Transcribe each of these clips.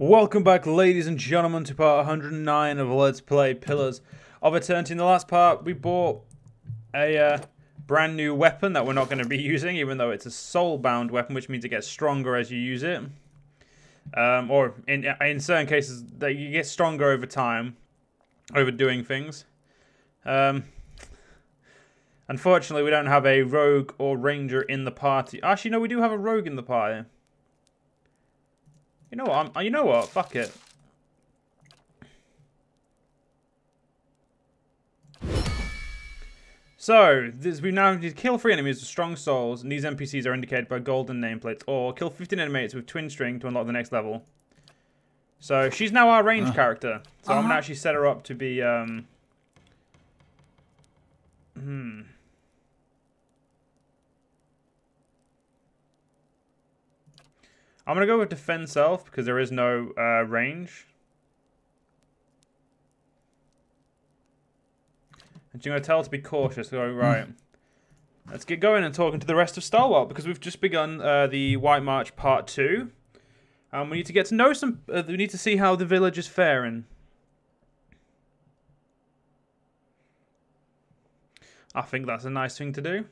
Welcome back, ladies and gentlemen, to part 109 of Let's Play Pillars of Eternity. In the last part, we bought a brand new weapon that we're not going to be using, even though it's a soul-bound weapon, which means it gets stronger as you use it. Or in certain cases, that you get stronger over time, over doing things. Unfortunately, we don't have a rogue or ranger in the party. Actually, no, we do have a rogue in the party. You know what? You know what? Fuck it. So, we now need to kill 3 enemies with strong souls, and these NPCs are indicated by golden nameplates, or kill 15 enemies with twin string to unlock the next level. So, she's now our range character. So, I'm going to actually set her up to be, I'm going to go with defend self because there is no range. And you're going to tell her to be cautious. So, right. Let's get going and talking to the rest of Stalwart because we've just begun the White March Part 2. We need to get to know some... we need to see how the village is faring. I think that's a nice thing to do.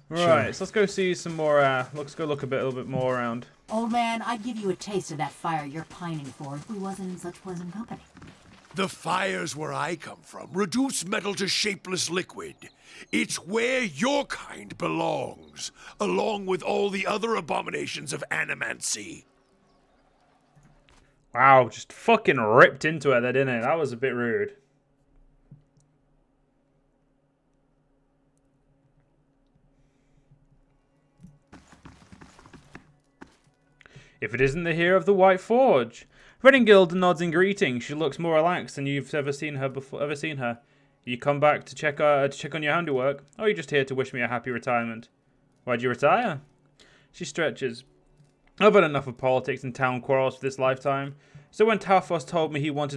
Right, so let's go see some more, let's go look a little bit more around. Old man, I'd give you a taste of that fire you're pining for if we wasn't in such pleasant company. The fires where I come from reduce metal to shapeless liquid. It's where your kind belongs, along with all the other abominations of animancy. Wow, just fucking ripped into it there, didn't it? That was a bit rude. If it isn't the hero of the White Forge. Redingild nods in greeting. She looks more relaxed than you've ever seen her before. You come back to check on your handiwork, or are you just here to wish me a happy retirement? Why'd you retire? She stretches. I've had enough of politics and town quarrels for this lifetime. So when Talfos told me he was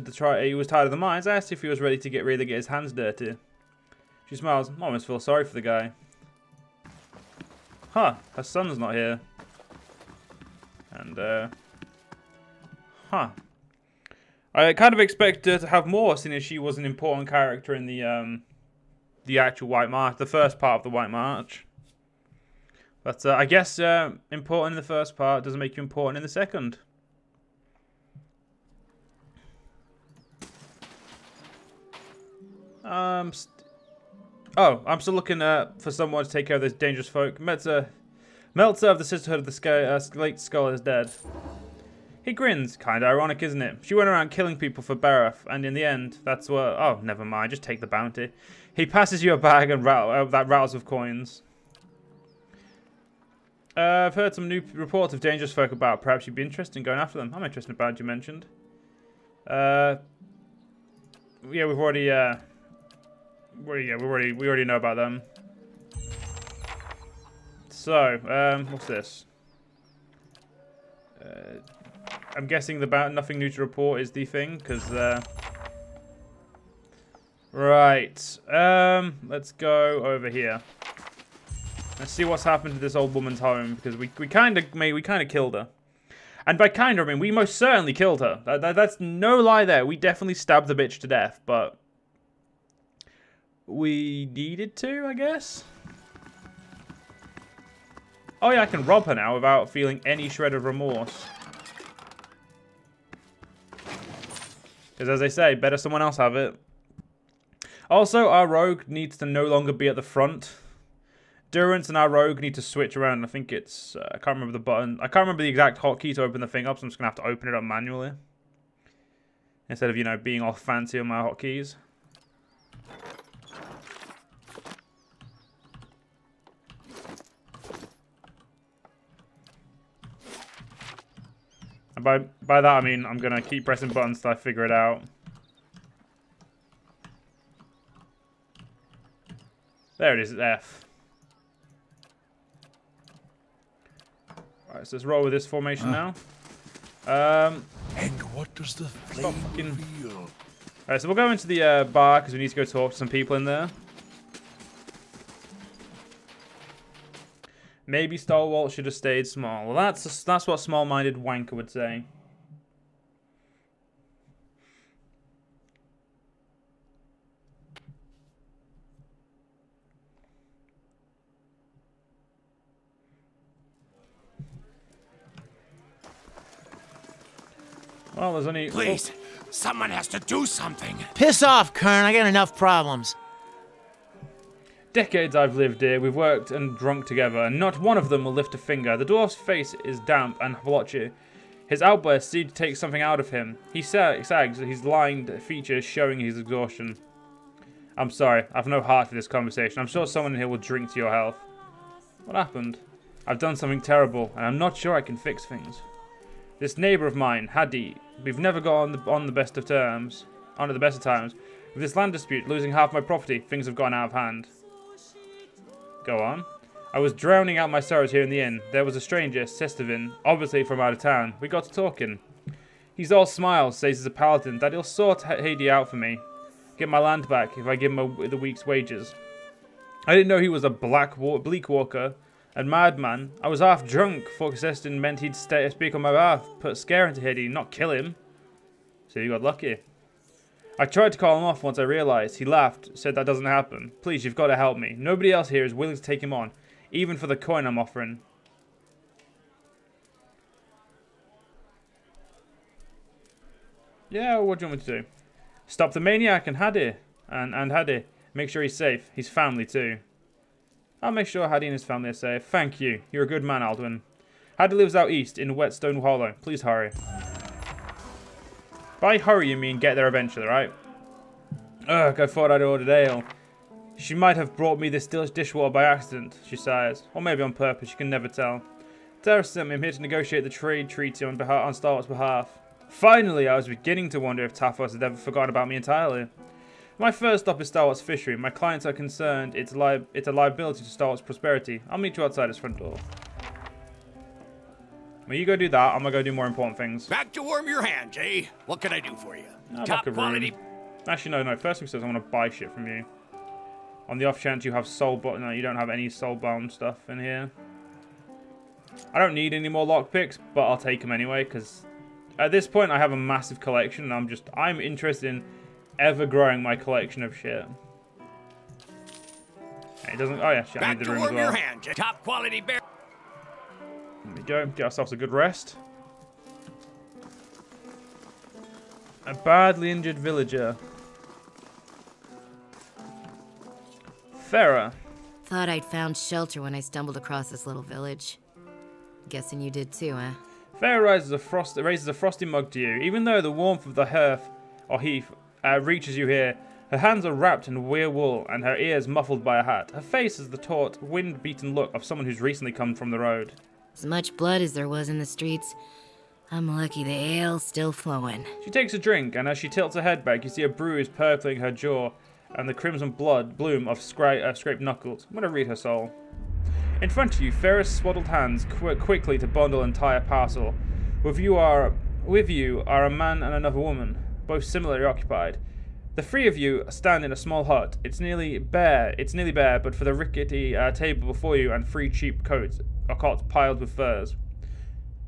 tired of the mines, I asked if he was ready to get his hands dirty. She smiles. I almost feel sorry for the guy. Huh, her son's not here. And, I kind of expected her to have more, seeing as she was an important character in the actual White March, the first part of the White March. But, I guess, important in the first part doesn't make you important in the second. I'm still looking for someone to take care of this dangerous folk. Meltzer of the Sisterhood of the Slate Skull is dead. He grins. Kinda ironic, isn't it? She went around killing people for Barroth, and in the end, that's what... Oh, never mind. Just take the bounty. He passes you a bag and that rattles with coins. I've heard some new reports of dangerous folk about. Perhaps you'd be interested in going after them. I'm interested in bad you mentioned. Yeah, we already know about them. So, what's this? I'm guessing the nothing new to report is the thing, because, right. Let's go over here. Let's see what's happened to this old woman's home, because we kind of killed her. And by kind of, I mean, we most certainly killed her. That's no lie there. We definitely stabbed the bitch to death, but we needed to, I guess. Oh yeah, I can rob her now without feeling any shred of remorse. Because as I say, better someone else have it. Also, our rogue needs to no longer be at the front. Durance and our rogue need to switch around. I think it's... I can't remember the button. I can't remember the exact hotkey to open the thing up, so I'm just going to have to open it up manually. Instead of, you know, being all fancy on my hotkeys. And by that I mean I'm gonna keep pressing buttons till I figure it out. There it is, F. Alright, so let's roll with this formation now. And what does the flame reveal? Alright, so we'll go into the bar because we need to go talk to some people in there. Maybe Stalwart should have stayed small. Well, that's what small-minded wanker would say. Well, there's only... Please, someone has to do something. Piss off, Kern. I got enough problems. Decades I've lived here, we've worked and drunk together, and not one of them will lift a finger. The dwarf's face is damp and blotchy. His outbursts seem to take something out of him. He sags, his lined features showing his exhaustion. I'm sorry, I've no heart for this conversation. I'm sure someone here will drink to your health. What happened? I've done something terrible, and I'm not sure I can fix things. This neighbor of mine, Hadi, we've never got on the best of times. With this land dispute, losing half my property, things have gone out of hand. Go on. I was drowning out my sorrows here in the inn. There was a stranger, Sestovin, obviously from out of town. We got to talking. He's all smiles, says he's a paladin, that he'll sort Hadi out for me. Get my land back if I give him the week's wages. I didn't know he was a bleak walker and madman. I was half drunk, for Sestovin meant he'd speak on my behalf, put scare into Hadi, not kill him. So you got lucky. I tried to call him off once I realized. He laughed, said that doesn't happen. Please, you've got to help me. Nobody else here is willing to take him on, even for the coin I'm offering. Yeah, what do you want me to do? Stop the maniac and Hadi. And Hadi. Make sure he's safe. His family too. I'll make sure Hadi and his family are safe. Thank you. You're a good man, Aldwyn. Hadi lives out east in Whetstone Hollow. Please hurry. By hurry, you mean get there eventually, right? Ugh, I thought I'd ordered ale. She might have brought me this dishwater by accident, she sighs. Or maybe on purpose, you can never tell. Tara sent me. I'm here to negotiate the trade treaty on Stalwart's behalf. Finally, I was beginning to wonder if Taphos had ever forgotten about me entirely. My first stop is Stalwart's fishery. My clients are concerned it's a liability to Stalwart's prosperity. I'll meet you outside his front door. Well, you go do that. I'm gonna go do more important things. Back to warm your hands, eh? What can I do for you? Top quality. Actually, no. First thing says I want to buy shit from you. On the off chance you have soulbound. No, you don't have any soulbound stuff in here. I don't need any more lockpicks, but I'll take them anyway because at this point I have a massive collection, and I'm interested in ever growing my collection of shit. It doesn't. Oh yeah, shit, I need the room as well. Hands, top quality bear. There we go. Get ourselves a good rest. A badly injured villager. Farah. Thought I'd found shelter when I stumbled across this little village. Guessing you did too, eh? Farah raises a frosty mug to you. Even though the warmth of the hearth reaches you here, her hands are wrapped in weir wool and her ears muffled by a hat. Her face has the taut, wind-beaten look of someone who's recently come from the road. As much blood as there was in the streets, I'm lucky the ale's still flowing. She takes a drink, and as she tilts her head back, you see a bruise purpling her jaw and the crimson bloom of scraped knuckles. I'm going to read her soul. In front of you, Farah's swaddled hands quickly to bundle an entire parcel. With you are a man and another woman, both similarly occupied. The three of you stand in a small hut. It's nearly bare, but for the rickety table before you and three cheap cots piled with furs.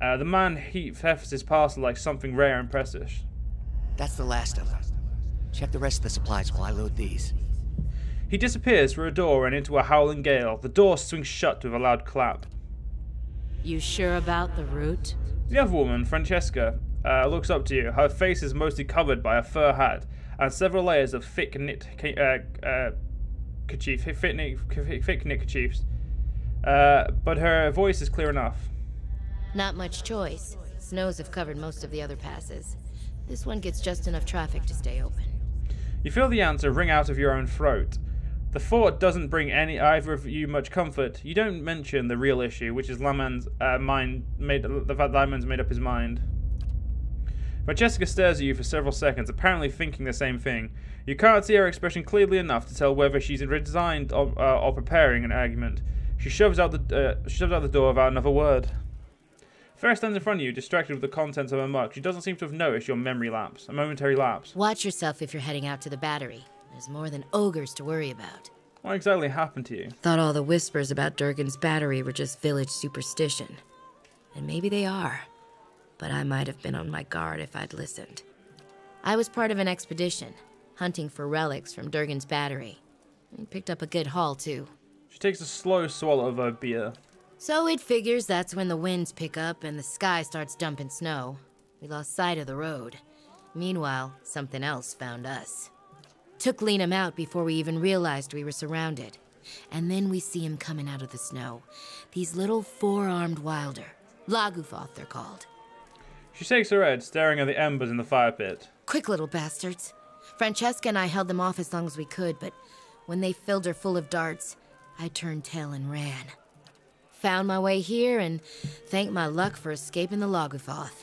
The man hefts his parcel like something rare and precious. That's the last of them. Check the rest of the supplies while I load these. He disappears through a door and into a howling gale. The door swings shut with a loud clap. You sure about the route? The other woman, Francesca, looks up to you. Her face is mostly covered by a fur hat and several layers of thick knit kerchiefs. But her voice is clear enough. Not much choice. Snows have covered most of the other passes. This one gets just enough traffic to stay open. You feel the answer ring out of your own throat. The thought doesn't bring either of you much comfort. You don't mention the real issue, which is Lyman's the fact Lyman's made up his mind. Francesca stares at you for several seconds, apparently thinking the same thing. You can't see her expression clearly enough to tell whether she's resigned or preparing an argument. She shoves out the door without another word. Ferris stands in front of you, distracted with the contents of her mug. She doesn't seem to have noticed your memory lapse, a momentary lapse. Watch yourself if you're heading out to the battery. There's more than ogres to worry about. What exactly happened to you? Thought all the whispers about Durgan's battery were just village superstition. And maybe they are. But I might have been on my guard if I'd listened. I was part of an expedition, hunting for relics from Durgan's battery. We picked up a good haul, too. She takes a slow swallow of her beer. So it figures that's when the winds pick up and the sky starts dumping snow. We lost sight of the road. Meanwhile, something else found us. Took Liam out before we even realized we were surrounded. And then we see him coming out of the snow. These little four-armed wilder. Lagufoth, they're called. She shakes her head, staring at the embers in the fire pit. Quick little bastards. Francesca and I held them off as long as we could, but when they filled her full of darts, I turned tail and ran. Found my way here and thanked my luck for escaping the Lagufoth.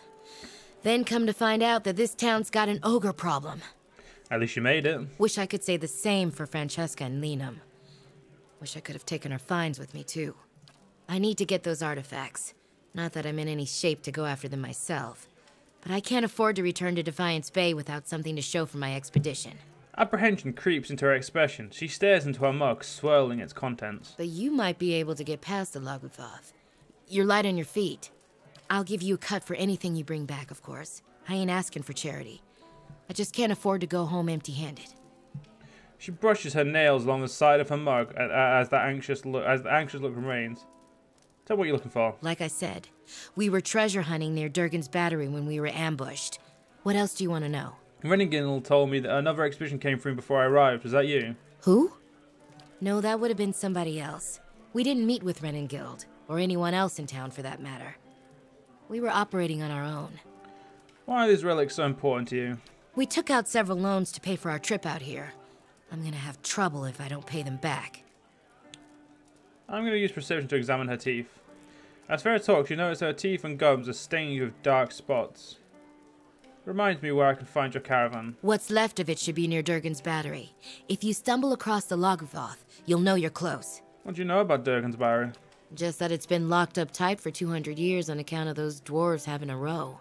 Then come to find out that this town's got an ogre problem. At least you made it. Wish I could say the same for Francesca and Liam. Wish I could have taken her finds with me, too. I need to get those artifacts. Not that I'm in any shape to go after them myself. But I can't afford to return to Defiance Bay without something to show for my expedition. Apprehension creeps into her expression. She stares into her mug, swirling its contents. But you might be able to get past the Lagufoth. You're light on your feet. I'll give you a cut for anything you bring back, of course. I ain't asking for charity. I just can't afford to go home empty-handed. She brushes her nails along the side of her mug as the anxious look remains. Tell what you're looking for. Like I said, we were treasure hunting near Durgan's battery when we were ambushed. What else do you want to know? Rennigill told me that another expedition came through before I arrived. Was that you? Who? No, that would have been somebody else. We didn't meet with Rennigill, or anyone else in town for that matter. We were operating on our own. Why are these relics so important to you? We took out several loans to pay for our trip out here. I'm gonna have trouble if I don't pay them back. I'm going to use perception to examine her teeth. As Farah talks, you notice her teeth and gums are stained with dark spots. Reminds me where I can find your caravan. What's left of it should be near Durgan's battery. If you stumble across the Lagufoth, you'll know you're close. What do you know about Durgan's battery? Just that it's been locked up tight for 200 years on account of those dwarves having a row.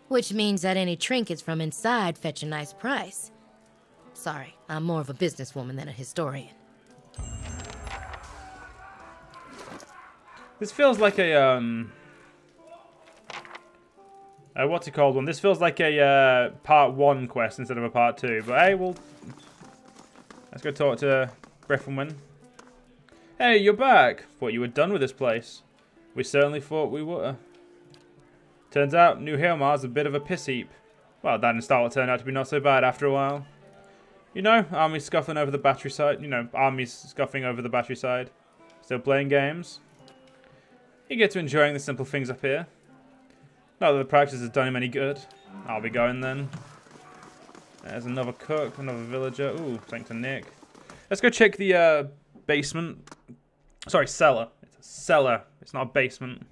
Which means that any trinkets from inside fetch a nice price. Sorry, I'm more of a businesswoman than a historian. This feels like a, what's it called one? This feels like a, part 1 quest instead of a part 2. But hey, let's go talk to Breffelman. Hey, you're back. Thought you were done with this place. We certainly thought we were. Turns out, New Hilmar's a bit of a piss heap. Well, that in Stalwart turned out to be not so bad after a while. You know, armies scuffling over the battery side. Armies scuffing over the battery side. Still playing games. You get to enjoying the simple things up here. Not that the practice has done him any good. I'll be going then. There's another cook, another villager. Ooh, thanks to Nick. Let's go check the basement. Sorry, cellar. It's a cellar. It's not a basement.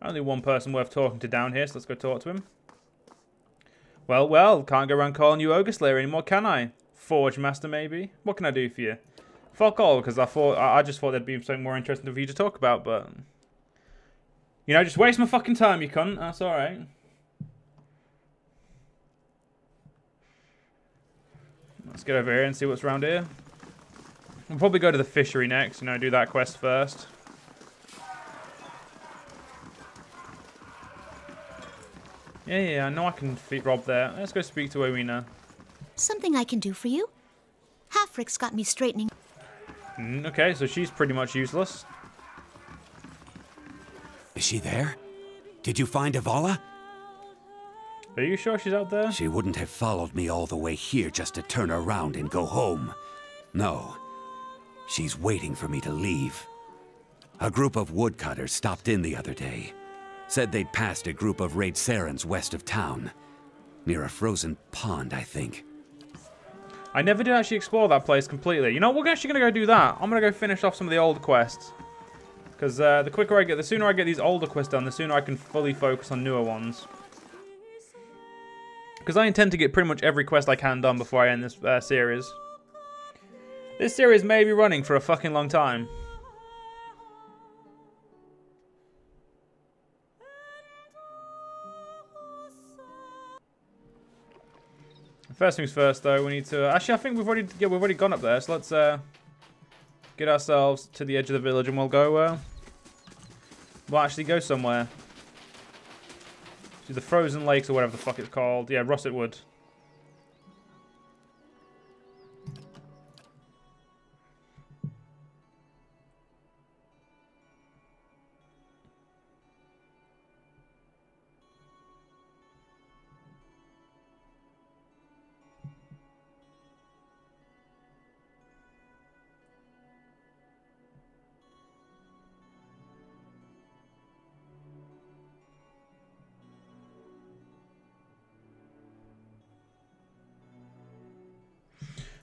Only one person worth talking to down here, so let's go talk to him. Well, well, can't go around calling you Ogre Slayer anymore, can I? Forge Master, maybe? What can I do for you? Fuck all, because I just thought there'd be something more interesting for you to talk about, but... You know, just waste my fucking time, you cunt. That's alright. Let's get over here and see what's around here. We'll probably go to the fishery next, do that quest first. Yeah, I know I can defeat Rob there. Let's go speak to Owena. Something I can do for you? Halfrick's got me straightening. Okay, so she's pretty much useless. Is she there? Did you find Evala? Are you sure she's out there? She wouldn't have followed me all the way here just to turn around and go home. No. She's waiting for me to leave. A group of woodcutters stopped in the other day. Said they'd passed a group of raid Sarens west of town. Near a frozen pond, I think. I never did actually explore that place completely. You know, we're actually going to go do that. I'm going to go finish off some of the older quests. Because the sooner I get these older quests done, the sooner I can fully focus on newer ones. Because I intend to get pretty much every quest I can done before I end this series. This series may be running for a fucking long time. First things first, though, we need to... Actually, I think we've already gone up there, so let's get ourselves to the edge of the village, and we'll go... we'll actually go somewhere. To the Frozen Lakes, or whatever the fuck it's called. Yeah, Russet Wood.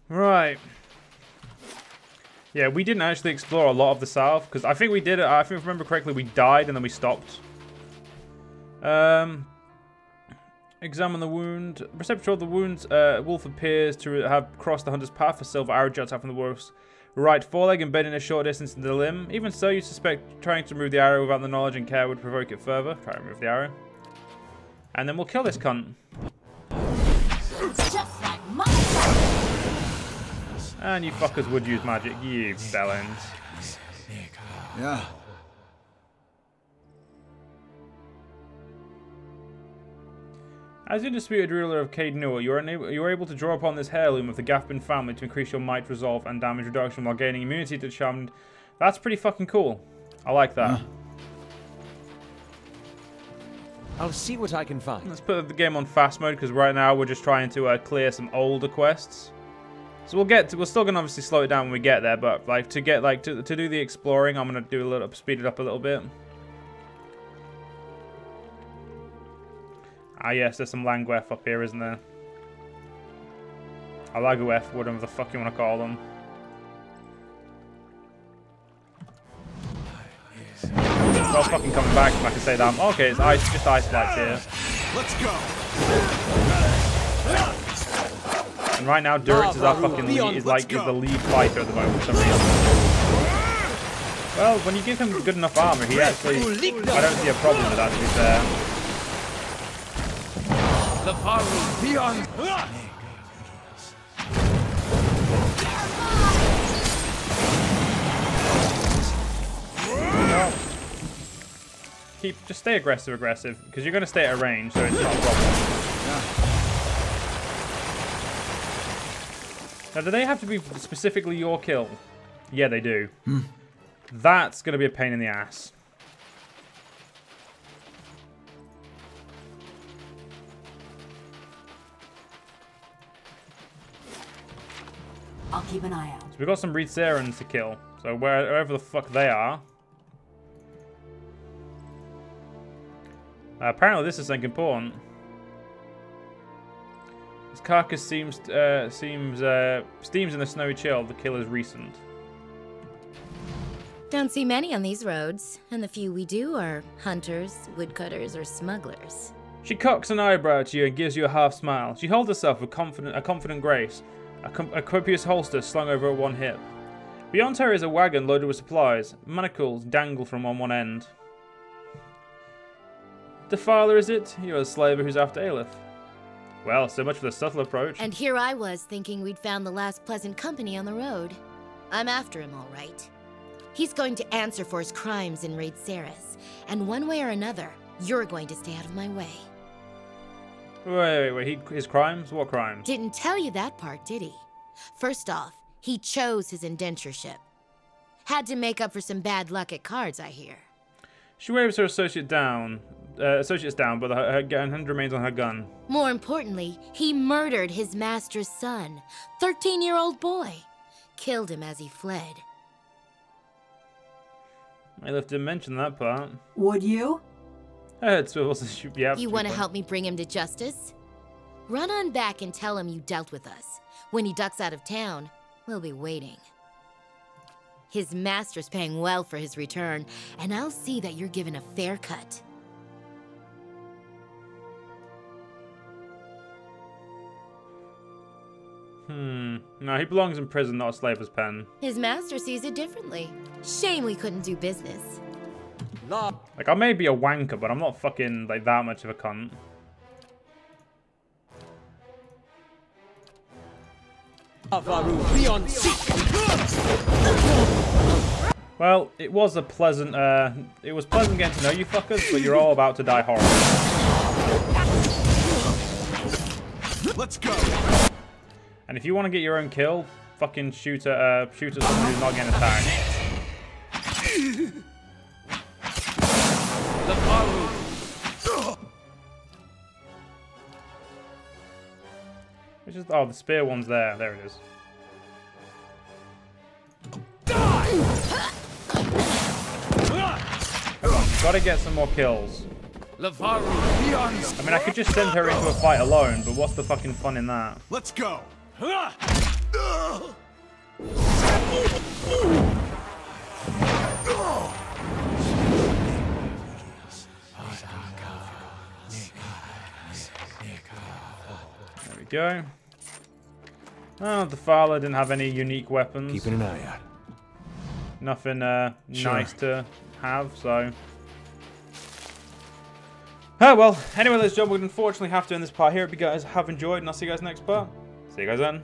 Right. Yeah, we didn't actually explore a lot of the south, because I think we did it. I think if I remember correctly, we died and then we stopped. Examine the wound. Receptor of the wounds. Wolf appears to have crossed the hunter's path. A silver arrow juts out from the wolf's right foreleg, embedding a short distance into the limb. Even so, you suspect trying to remove the arrow without the knowledge and care would provoke it further. Try to remove the arrow. And then we'll kill this cunt. It's just like my And you fuckers would use magic, you bellends. Yeah. As undisputed ruler of Caed Nua, you are able to draw upon this heirloom of the Gathbin family to increase your might, resolve, and damage reduction while gaining immunity to charmed. That's pretty fucking cool. I like that. I'll see what I can find. Let's put the game on fast mode, because right now we're just trying to clear some older quests. So we're still gonna obviously slow it down when we get there, but like to do the exploring, I'm gonna speed it up a little bit. Ah yes, there's some Langweth up here, isn't there? Or Lagweth, whatever the fuck you want to call them. So I was fucking coming back and I can say that. Okay, it's ice, just ice lights here. Let's go. And right now, Duritz is our fucking lead, is the lead fighter at the moment for some reason. Well, when you give him good enough armor, he actually, I don't see a problem with that, to be fair. The power will be on. Just stay aggressive, because you're going to stay at a range, so it's not a problem. Now, do they have to be specifically your kill? Yeah, they do. That's going to be a pain in the ass. I'll keep an eye out. So we've got some Reed Sarens to kill. So wherever the fuck they are. Apparently this is something important. His carcass steams in the snowy chill. The kill is recent. Don't see many on these roads, and the few we do are hunters, woodcutters, or smugglers. She cocks an eyebrow at you and gives you a half smile. She holds herself with a confident grace, a copious holster slung over one hip. Beyond her is a wagon loaded with supplies. Manacles dangle from on one end. Defiler, is it? You're a slaver who's after Aleph. Well, so much for the subtle approach. And here I was thinking we'd found the last pleasant company on the road. I'm after him, all right. He's going to answer for his crimes in Raid Ceres, and one way or another, you're going to stay out of my way. Wait, his crimes? What crimes? Didn't tell you that part, did he? First off, he chose his indentureship. Had to make up for some bad luck at cards, I hear. She waves her associates down, but her hand remains on her gun. More importantly, he murdered his master's son, 13-year-old boy. Killed him as he fled. I left to mention that part. Would you? Her head swivels. Yeah. You want to help me bring him to justice? Run on back and tell him you dealt with us. When he ducks out of town, we'll be waiting. His master's paying well for his return, and I'll see that you're given a fair cut. No, he belongs in prison, not a slaver's pen. His master sees it differently. Shame we couldn't do business. Like, I may be a wanker, but I'm not fucking, like, that much of a cunt. Well, it was pleasant getting to know you fuckers, but you're all about to die horribly. Let's go. And if you want to get your own kill, fucking shoot at someone who's not getting attacked. Which is, oh, the spear one's there. There it is. Come on, gotta get some more kills. I mean, I could just send her into a fight alone, but what's the fucking fun in that? Let's go. There we go. Oh, the Fowler didn't have any unique weapons. Keeping an eye out. Nothing nice to have, so... Oh, well, anyway, this job would unfortunately have to end this part here. Hope you guys have enjoyed, and I'll see you guys next part. See you guys then.